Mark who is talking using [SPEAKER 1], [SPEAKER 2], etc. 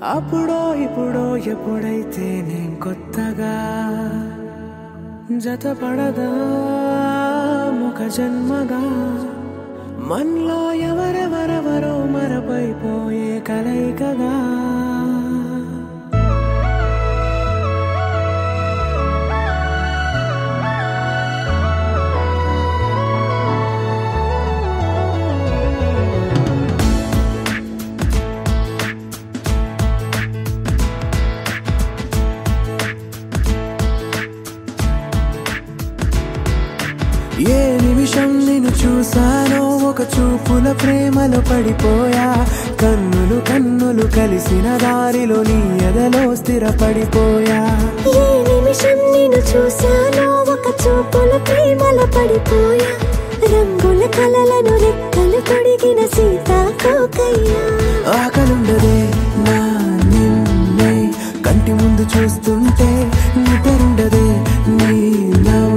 [SPEAKER 1] అప్పుడో ఇప్పుడో ఎప్పుడైతే నేను కొత్తగా జతపడదా ఒక జన్మగా మనలో ఎవరెవరెవరో మరపైపోయే కలయికగా ఏ నిమిషం నిన్ను చూసానో ఒక చూపుల ప్రేమలో పడిపోయా కన్నులు కన్నులు కలిసిన దారిలో నీ ఎదలో స్థిరపడిపోయా
[SPEAKER 2] ఏ నిమిషం నిన్ను చూసానో ఒక చూపుల ప్రేమలో పడిపోయా రంగుల కలలను రెక్కలు తొడిగిన సీతాకోకయ్యా
[SPEAKER 1] ఆకలుండదే నా నిన్నే కంటి ముందు చూస్తుంటే నిద్రుండదే నీ నవ్వు